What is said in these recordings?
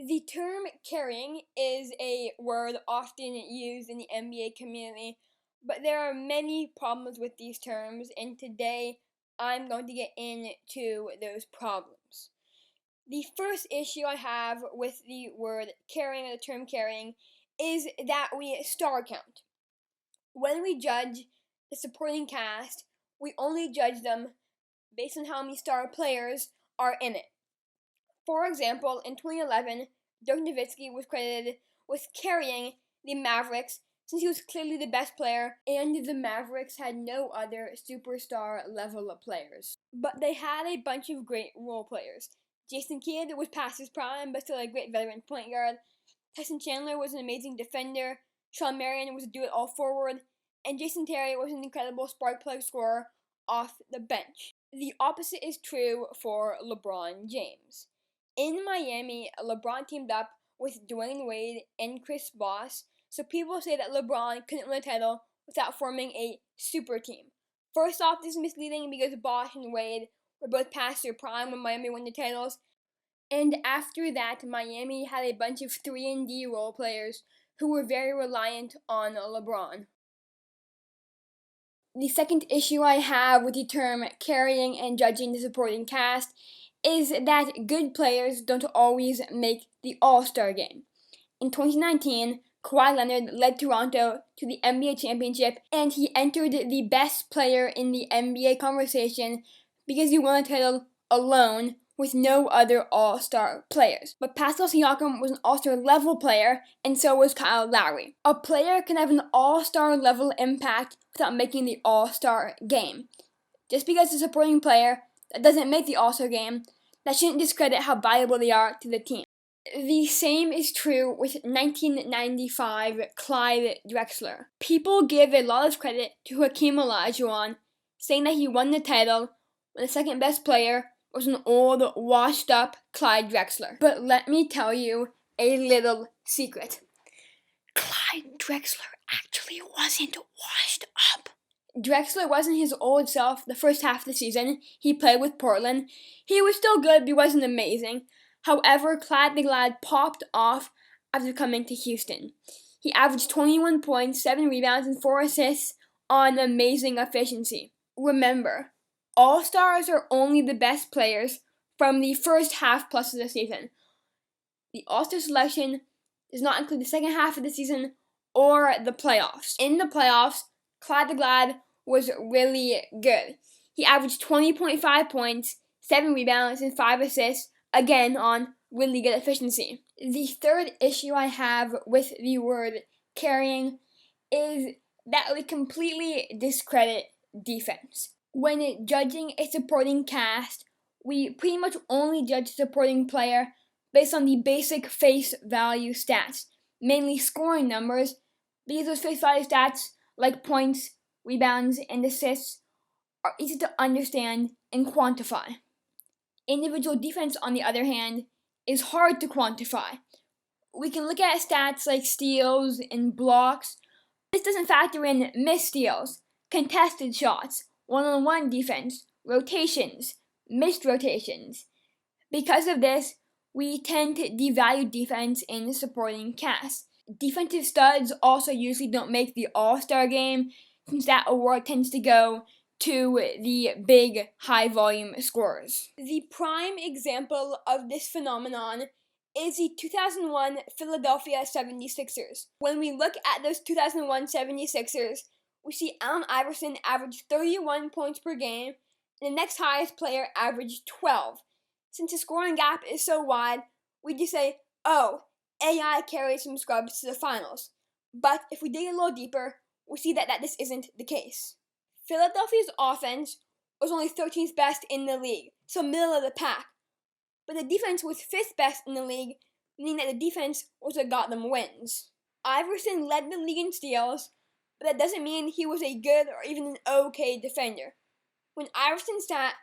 The term carrying is a word often used in the NBA community, but there are many problems with these terms, and today I'm going to get into those problems. The first issue I have with the word carrying, or the term carrying, is that we star count. When we judge the supporting cast, we only judge them based on how many star players are in it. For example, in 2011, Dirk Nowitzki was credited with carrying the Mavericks since he was clearly the best player, and the Mavericks had no other superstar level of players. But they had a bunch of great role players. Jason Kidd was past his prime, but still a great veteran point guard. Tyson Chandler was an amazing defender. Shawn Marion was a do-it-all forward. And Jason Terry was an incredible spark plug scorer off the bench. The opposite is true for LeBron James. In Miami, LeBron teamed up with Dwayne Wade and Chris Bosh, so people say that LeBron couldn't win a title without forming a super team. First off, this is misleading because Bosh and Wade were both past their prime when Miami won the titles, and after that, Miami had a bunch of 3-and-D role players who were very reliant on LeBron. The second issue I have with the term carrying and judging the supporting cast is that good players don't always make the All-Star game. In 2019, Kawhi Leonard led Toronto to the NBA championship, and he entered the best player in the NBA conversation because he won a title alone with no other All-Star players. But Pascal Siakam was an All-Star level player, and so was Kyle Lowry. A player can have an All-Star level impact without making the All-Star game. Just because it's a supporting player that doesn't make the All-Star game, that shouldn't discredit how valuable they are to the team. The same is true with 1995 Clyde Drexler. People give a lot of credit to Hakeem Olajuwon, saying that he won the title when the second best player was an old, washed-up Clyde Drexler. But let me tell you a little secret. Clyde Drexler actually wasn't washed up. Drexler wasn't his old self the first half of the season. He played with Portland. He was still good, but he wasn't amazing. However, Clyde the Glad popped off after coming to Houston. He averaged 21 points, 7 rebounds, and 4 assists on amazing efficiency. Remember, All-Stars are only the best players from the first half plus of the season. The All-Star selection does not include the second half of the season or the playoffs. In the playoffs, Clyde the Glad was really good. He averaged 20.5 points, 7 rebounds, and 5 assists, again on really good efficiency. The third issue I have with the word carrying is that we completely discredit defense. When judging a supporting cast, we pretty much only judge a supporting player based on the basic face value stats, mainly scoring numbers, because those face value stats, like points, rebounds, and assists, are easy to understand and quantify. Individual defense, on the other hand, is hard to quantify. We can look at stats like steals and blocks. This doesn't factor in missed steals, contested shots, one-on-one defense, rotations, missed rotations. Because of this, we tend to devalue defense in the supporting cast. Defensive studs also usually don't make the All-Star game, since that award tends to go to the big, high-volume scorers. The prime example of this phenomenon is the 2001 Philadelphia 76ers. When we look at those 2001 76ers, we see Allen Iverson averaged 31 points per game, and the next highest player averaged 12. Since the scoring gap is so wide, we just say, oh, AI carried some scrubs to the finals. But if we dig a little deeper, we see that this isn't the case. Philadelphia's offense was only 13th best in the league, so middle of the pack. But the defense was 5th best in the league, meaning that the defense was what got them wins. Iverson led the league in steals, but that doesn't mean he was a good or even an okay defender. When Iverson sat,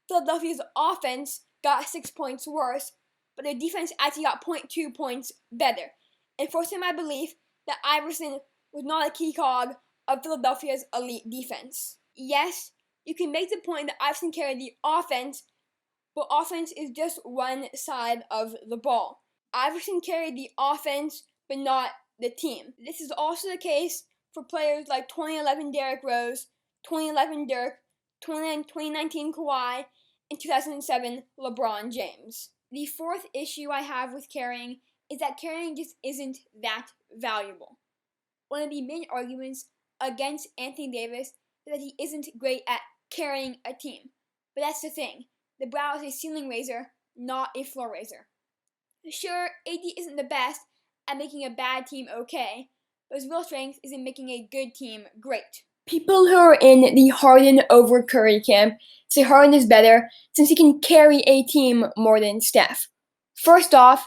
Philadelphia's offense got 6 points worse, but their defense actually got 0.2 points better, enforcing my belief that Iverson was not a key cog of Philadelphia's elite defense. Yes, you can make the point that Iverson carried the offense, but offense is just one side of the ball. Iverson carried the offense, but not the team. This is also the case for players like 2011 Derrick Rose, 2011 Dirk, 2019 Kawhi, and 2007 LeBron James. The fourth issue I have with carrying is that carrying just isn't that valuable. One of the main arguments against Anthony Davis is that he isn't great at carrying a team. But that's the thing. The brow is a ceiling raiser, not a floor raiser. Sure, AD isn't the best at making a bad team okay, but his real strength is in making a good team great. People who are in the Harden over Curry camp say Harden is better since he can carry a team more than Steph. First off,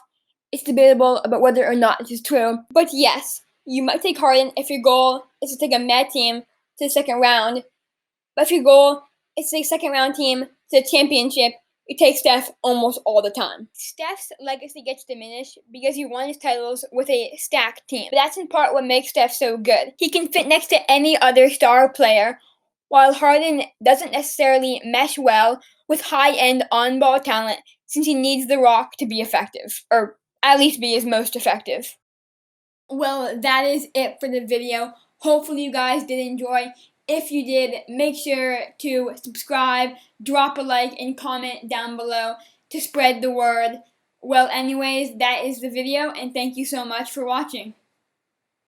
it's debatable about whether or not this is true, but yes, you might take Harden if your goal is to take a mad team to the second round, but if your goal is to take a second round team to the championship, you take Steph almost all the time. Steph's legacy gets diminished because he won his titles with a stacked team. But that's in part what makes Steph so good. He can fit next to any other star player, while Harden doesn't necessarily mesh well with high-end on-ball talent since he needs the rock to be effective, or at least be his most effective. Well, that is it for the video. Hopefully you guys did enjoy. If you did, make sure to subscribe, drop a like, and comment down below to spread the word. Well, anyways, that is the video, and thank you so much for watching.